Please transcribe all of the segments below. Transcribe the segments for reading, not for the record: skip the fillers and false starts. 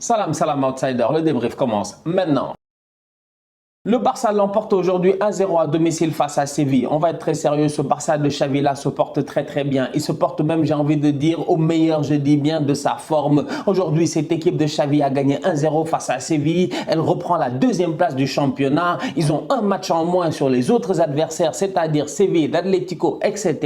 Salam, salam outsider, le débrief commence maintenant. Le Barça l'emporte aujourd'hui 1-0 à domicile face à Séville. On va être très sérieux, ce Barça de Xavi là se porte très bien. Il se porte même, j'ai envie de dire, au meilleur, je dis bien, de sa forme. Aujourd'hui, cette équipe de Xavi a gagné 1-0 face à Séville. Elle reprend la deuxième place du championnat. Ils ont un match en moins sur les autres adversaires, c'est-à-dire Séville, l'Atlético, etc.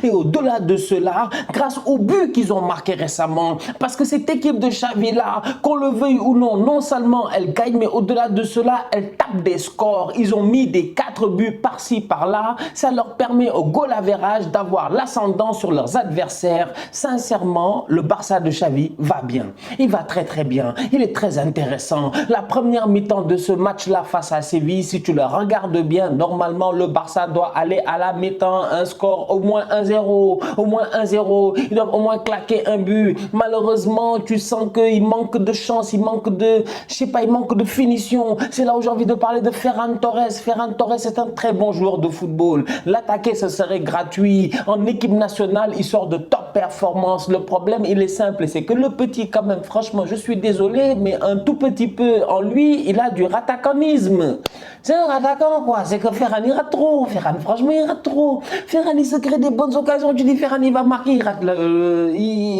Et au-delà de cela, grâce au but qu'ils ont marqué récemment, parce que cette équipe de Xavi là, qu'on le veuille ou non, non seulement elle gagne, mais au-delà de cela, elle tape des scores. Ils ont mis des 4 buts par-ci, par-là. Ça leur permet au goal average d'avoir l'ascendant sur leurs adversaires. Sincèrement, le Barça de Xavi va bien. Il va très bien. Il est très intéressant. La première mi-temps de ce match-là face à Séville, si tu le regardes bien, normalement, le Barça doit aller à la mi-temps, un score au moins 1-0. Au moins 1-0. Ils doivent au moins claquer un but. Malheureusement, tu sens qu'il manque de chance, il manque de, je sais pas, il manque de finition. C'est là où j'ai envie de parler de Ferran Torres. Ferran Torres est un très bon joueur de football. L'attaquer, ce serait gratuit. En équipe nationale, il sort de top performance. Le problème, il est simple, c'est que le petit, quand même, franchement, je suis désolé, mais un tout petit peu en lui, il a du ratacanisme. C'est un rattaquant, quoi. C'est que Ferran, il rate trop. Ferran, franchement, il rate trop. Ferran, il se crée des bonnes occasions. Tu dis, Ferran, il va marquer, il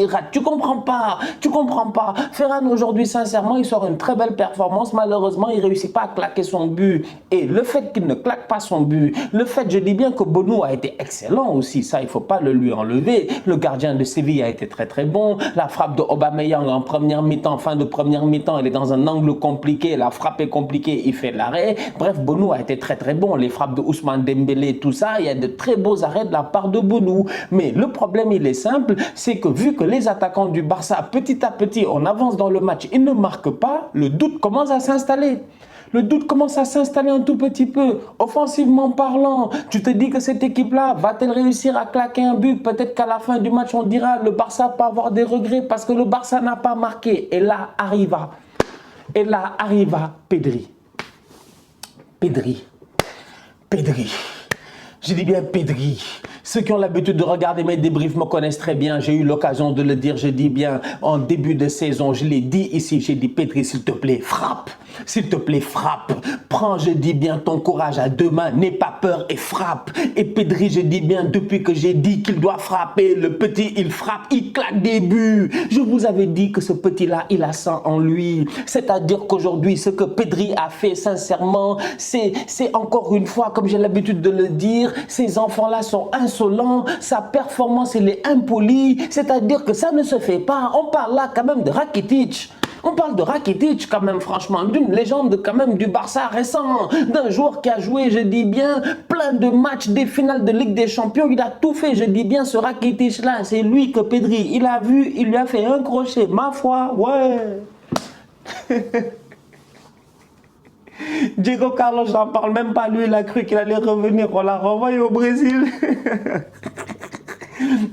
rate. Tu comprends pas. Tu comprends pas. Ferran, aujourd'hui, sincèrement, il sort une très belle performance. Malheureusement, il réussit pas à claquer son but. Et le fait qu'il ne claque pas son but, le fait, je dis bien que Bonou a été excellent aussi. Ça, il faut pas le lui enlever. Le gardien de Séville a été très bon. La frappe de Aubameyang en première mi-temps, fin de première mi-temps, elle est dans un angle compliqué. La frappe est compliquée, il fait l'arrêt. Bref, Bonou a été très bon. Les frappes de Ousmane Dembélé, tout ça, il y a de très beaux arrêts de la part de Bonou. Mais le problème, il est simple, c'est que vu que les attaquants du Barça, petit à petit, on avance dans le match, ils ne marquent pas, le doute commence à s'installer. Le doute commence à s'installer un tout petit peu. Offensivement parlant, tu te dis que cette équipe-là, va-t-elle réussir à claquer un but? Peut-être qu'à la fin du match, on dira le Barça peut avoir des regrets parce que le Barça n'a pas marqué. Et là arriva Pedri. Pedri. Je dis bien Pedri. Ceux qui ont l'habitude de regarder mes débriefs me connaissent très bien. J'ai eu l'occasion de le dire, je dis bien, en début de saison. Je l'ai dit ici, j'ai dit Pedri, s'il te plaît, frappe. S'il te plaît, frappe. Prends, je dis bien, ton courage à deux mains. N'aie pas peur et frappe. Et Pedri, je dis bien, depuis que j'ai dit qu'il doit frapper, le petit, il frappe, il claque des buts. Je vous avais dit que ce petit-là, il a ça en lui. C'est-à-dire qu'aujourd'hui, ce que Pedri a fait, sincèrement, c'est encore une fois, comme j'ai l'habitude de le dire, ces enfants-là sont insolents, sa performance, elle est impolie. C'est-à-dire que ça ne se fait pas. On parle là quand même de Rakitic. On parle de Rakitic quand même, franchement, d'une légende quand même du Barça récent, d'un joueur qui a joué, je dis bien, plein de matchs, des finales de Ligue des Champions, il a tout fait, je dis bien, ce Rakitic-là, c'est lui que Pedri, il a vu, il lui a fait un crochet, ma foi, ouais. Diego Carlos, j'en parle même pas, lui, il a cru qu'il allait revenir, on l'a renvoyé au Brésil.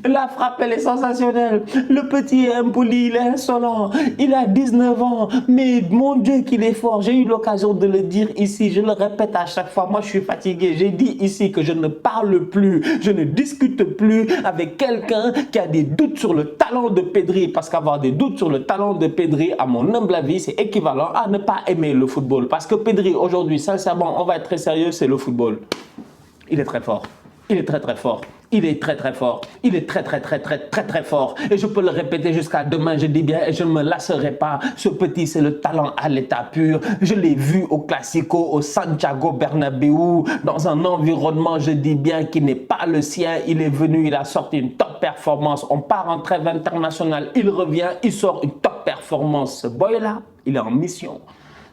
La frappe, elle est sensationnelle. Le petit est impoli, il est insolent. Il a 19 ans. Mais mon Dieu qu'il est fort. J'ai eu l'occasion de le dire ici. Je le répète à chaque fois. Moi, je suis fatigué. J'ai dit ici que je ne parle plus. Je ne discute plus avec quelqu'un qui a des doutes sur le talent de Pedri. Parce qu'avoir des doutes sur le talent de Pedri, à mon humble avis, c'est équivalent à ne pas aimer le football. Parce que Pedri, aujourd'hui, sincèrement, on va être très sérieux, c'est le football. Il est très fort. Il est très fort. Il est très fort. Il est très fort. Et je peux le répéter jusqu'à demain, je dis bien, et je ne me lasserai pas. Ce petit, c'est le talent à l'état pur. Je l'ai vu au Classico, au Santiago Bernabéu, dans un environnement, je dis bien, qui n'est pas le sien. Il est venu, il a sorti une top performance. On part en trêve internationale, il revient, il sort une top performance. Ce boy-là, il est en mission.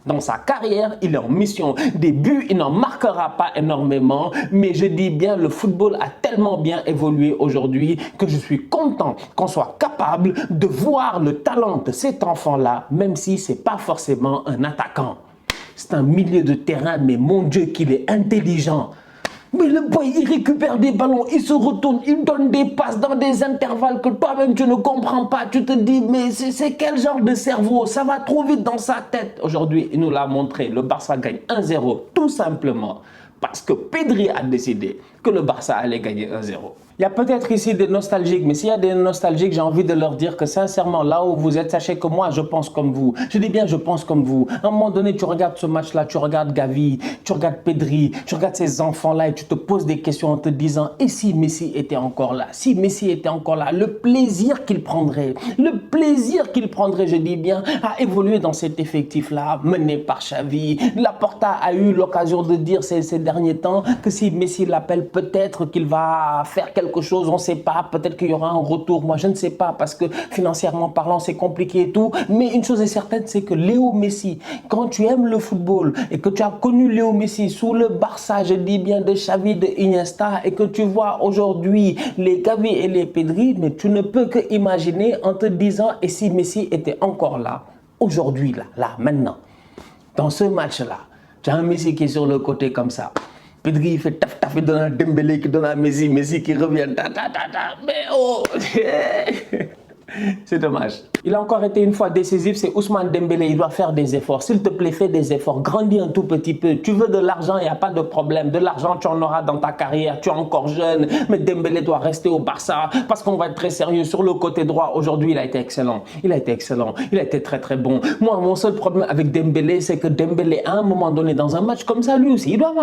Dans sa carrière, il est en mission. Des buts, il n'en marquera pas énormément, mais je dis bien, le football a tellement bien évolué aujourd'hui que je suis content qu'on soit capable de voir le talent de cet enfant-là, même si ce n'est pas forcément un attaquant. C'est un milieu de terrain, mais mon Dieu qu'il est intelligent. Mais le boy, il récupère des ballons, il se retourne, il donne des passes dans des intervalles que toi-même tu ne comprends pas. Tu te dis, mais c'est quel genre de cerveau? Ça va trop vite dans sa tête. Aujourd'hui, il nous l'a montré. Le Barça gagne 1-0, tout simplement parce que Pedri a décidé que le Barça allait gagner 1-0. Il y a peut-être ici des nostalgiques, mais s'il y a des nostalgiques, j'ai envie de leur dire que sincèrement, là où vous êtes, sachez que moi, je pense comme vous. Je dis bien, je pense comme vous. À un moment donné, tu regardes ce match-là, tu regardes Gavi, tu regardes Pedri, tu regardes ces enfants-là et tu te poses des questions en te disant, et si Messi était encore là? Si Messi était encore là, le plaisir qu'il prendrait, je dis bien, à évoluer dans cet effectif-là, mené par Xavi. Laporta a eu l'occasion de dire ces derniers temps que si Messi l'appelle, peut-être qu'il va faire quelque chose, on ne sait pas, peut-être qu'il y aura un retour, moi je ne sais pas, parce que financièrement parlant c'est compliqué et tout, mais une chose est certaine, c'est que Léo Messi, quand tu aimes le football et que tu as connu Léo Messi sous le Barça, je dis bien de Xavi, de Iniesta, et que tu vois aujourd'hui les Gavi et les Pedri, mais tu ne peux que imaginer en te disant, et si Messi était encore là, aujourd'hui, là, maintenant, dans ce match-là, tu as un Messi qui est sur le côté comme ça. Pedri il fait taf taf, il donne à Dembélé qui donne à Messi, Messi qui revient, mais oh c'est dommage. Il a encore été une fois décisif, c'est Ousmane Dembélé, il doit faire des efforts. S'il te plaît, fais des efforts, grandis un tout petit peu. Tu veux de l'argent, il n'y a pas de problème. De l'argent, tu en auras dans ta carrière, tu es encore jeune. Mais Dembélé doit rester au Barça parce qu'on va être très sérieux. Sur le côté droit, aujourd'hui, il a été excellent. Il a été très très bon. Moi, mon seul problème avec Dembélé, c'est que Dembélé, à un moment donné, dans un match comme ça, lui aussi, il doit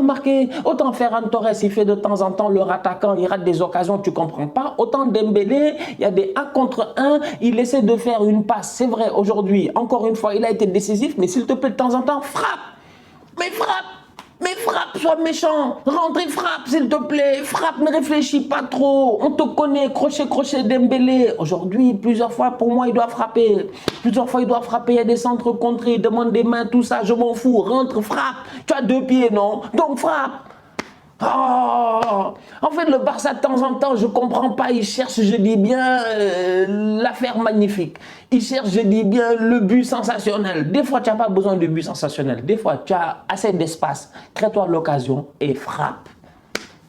marquer. Autant Ferran Torres, il fait de temps en temps leur attaquant, il rate des occasions, tu comprends pas. Autant Dembélé, il y a des 1 contre 1, il essaie de faire une passe. C'est vrai, aujourd'hui, encore une fois, il a été décisif, mais s'il te plaît, de temps en temps, frappe. Mais frappe, sois méchant. Rentre et frappe, s'il te plaît. Frappe, ne réfléchis pas trop. On te connaît, crochet, Dembélé. Aujourd'hui, plusieurs fois, pour moi, il doit frapper. Il y a des centres contrés, il demande des mains, tout ça, je m'en fous. Rentre, frappe. Tu as 2 pieds, non? Donc frappe. Oh, en fait, le Barça, de temps en temps, je ne comprends pas. Il cherche, je dis bien, l'affaire magnifique. Il cherche, je dis bien, le but sensationnel. Des fois, tu n'as pas besoin de but sensationnel. Des fois, tu as assez d'espace. Crée-toi l'occasion et frappe.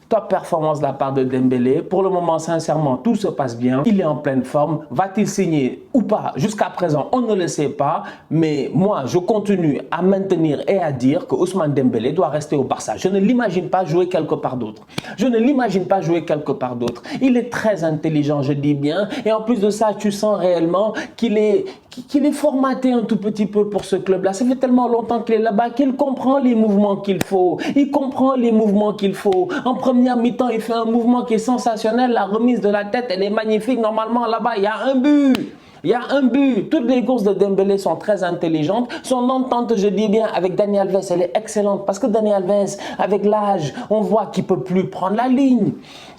Top performance de la part de Dembélé. Pour le moment, sincèrement, tout se passe bien. Il est en pleine forme. Va-t-il signer ou pas? Jusqu'à présent, on ne le sait pas. Mais moi, je continue à maintenir et à dire que Ousmane Dembélé doit rester au Barça. Je ne l'imagine pas jouer quelque part d'autre. Il est très intelligent, je dis bien. Et en plus de ça, tu sens réellement qu'il est formaté un tout petit peu pour ce club-là. Ça fait tellement longtemps qu'il est là-bas qu'il comprend les mouvements qu'il faut. En première mi-temps, il fait un mouvement qui est sensationnel. La remise de la tête, elle est magnifique. Normalement, là-bas, il y a un but. Toutes les courses de Dembélé sont très intelligentes. Son entente, je dis bien, avec Dani Alves, elle est excellente. Parce que Dani Alves, avec l'âge, on voit qu'il ne peut plus prendre la ligne.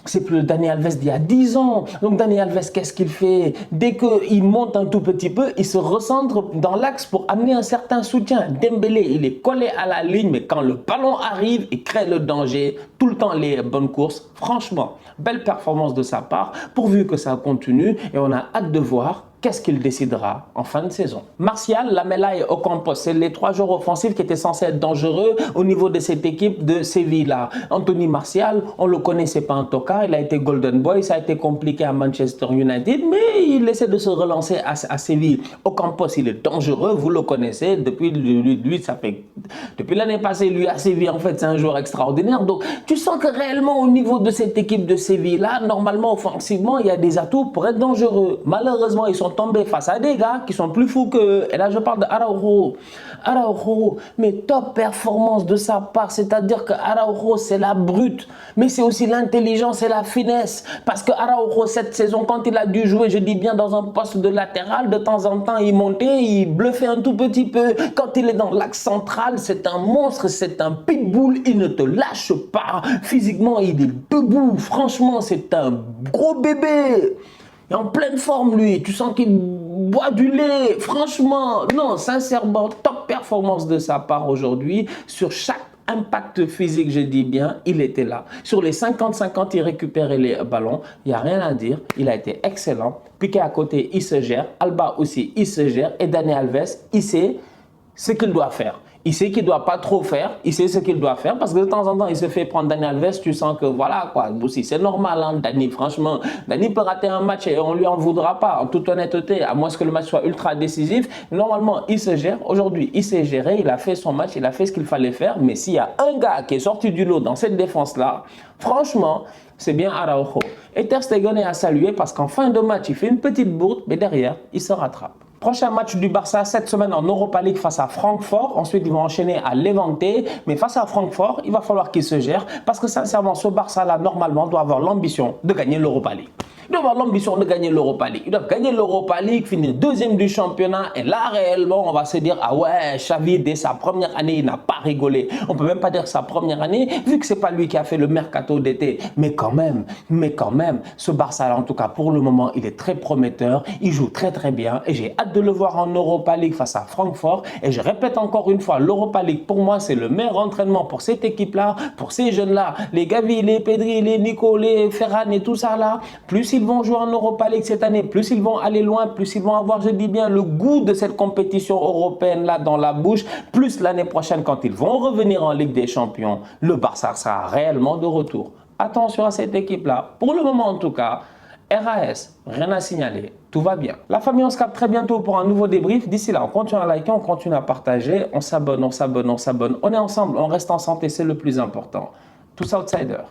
C'est plus le Dani Alves d'il y a 10 ans. Donc Dani Alves, qu'est-ce qu'il fait? Dès qu'il monte un tout petit peu, il se recentre dans l'axe pour amener un certain soutien. Dembélé, il est collé à la ligne, mais quand le ballon arrive, il crée le danger. Tout le temps, les bonnes courses. Franchement, belle performance de sa part, pourvu que ça continue. Et on a hâte de voir qu'est-ce qu'il décidera en fin de saison. Martial, Lamela et Ocampos, c'est les 3 joueurs offensifs qui étaient censés être dangereux au niveau de cette équipe de Séville-là. Anthony Martial, on le connaît, c'est pas un tocard, il a été Golden Boy, ça a été compliqué à Manchester United, mais il essaie de se relancer à Séville. Ocampos, il est dangereux, vous le connaissez, depuis l'année passée, lui à Séville, en fait, c'est un joueur extraordinaire. Donc, tu sens que réellement, au niveau de cette équipe de Séville-là, normalement, offensivement, il y a des atouts pour être dangereux. Malheureusement, ils sont tombés face à des gars qui sont plus fous qu'eux. Et là, je parle de Araujo. Mais top performance de sa part. C'est-à-dire que Araujo, c'est la brute. Mais c'est aussi l'intelligence et la finesse. Parce que Araujo, cette saison, quand il a dû jouer, je dis bien, dans un poste de latéral, de temps en temps, il montait, il bluffait un tout petit peu. Quand il est dans l'axe central, c'est un monstre, c'est un pitbull. Il ne te lâche pas. Physiquement, il est debout. Franchement, c'est un gros bébé. Il est en pleine forme, lui. Tu sens qu'il boit du lait. Franchement, non, sincèrement, top performance de sa part aujourd'hui. Sur chaque impact physique, je dis bien, il était là. Sur les 50-50, il récupérait les ballons. Il n'y a rien à dire. Il a été excellent. Piqué à côté, il se gère. Alba aussi, il se gère. Et Dani Alves, il sait ce qu'il doit faire. Il sait qu'il ne doit pas trop faire, il sait ce qu'il doit faire parce que de temps en temps, il se fait prendre Dani Alves, tu sens que voilà quoi, aussi c'est normal, hein, Dani, franchement, Dani peut rater un match et on ne lui en voudra pas, en toute honnêteté, à moins que le match soit ultra décisif. Normalement, il se gère, aujourd'hui, il s'est géré, il a fait son match, il a fait ce qu'il fallait faire, mais s'il y a un gars qui est sorti du lot dans cette défense-là, franchement, c'est bien Araujo. Et Ter Stegen est à saluer parce qu'en fin de match, il fait une petite bourde, mais derrière, il se rattrape. Prochain match du Barça cette semaine en Europa League face à Francfort. Ensuite, ils vont enchaîner à Levante. Mais face à Francfort, il va falloir qu'ils se gèrent parce que sincèrement, ce Barça-là, normalement, doit avoir l'ambition de gagner l'Europa League. Ils doivent avoir l'ambition de gagner l'Europa League. Ils doivent gagner l'Europa League, finir deuxième du championnat. Et là, réellement, on va se dire, ah ouais, Xavi, dès sa première année, il n'a pas rigolé. On peut même pas dire sa première année, vu que c'est pas lui qui a fait le mercato d'été. Mais quand même, ce Barça-là, en tout cas, pour le moment, il est très prometteur. Il joue très, très bien. Et j'ai hâte de le voir en Europa League face à Francfort. Et je répète encore une fois, l'Europa League, pour moi, c'est le meilleur entraînement pour cette équipe-là, pour ces jeunes-là. Les Gavi, les Pedri, les Nico, les Ferran et tout ça là. Plus ils vont jouer en Europa League cette année, plus ils vont aller loin, plus ils vont avoir, je dis bien, le goût de cette compétition européenne là dans la bouche, plus l'année prochaine quand ils vont revenir en Ligue des Champions, le Barça sera réellement de retour. Attention à cette équipe-là. Pour le moment en tout cas, RAS, rien à signaler, tout va bien. La famille, on se capte très bientôt pour un nouveau débrief. D'ici là, on continue à liker, on continue à partager, on s'abonne. On est ensemble, on reste en santé, c'est le plus important. Tous outsiders.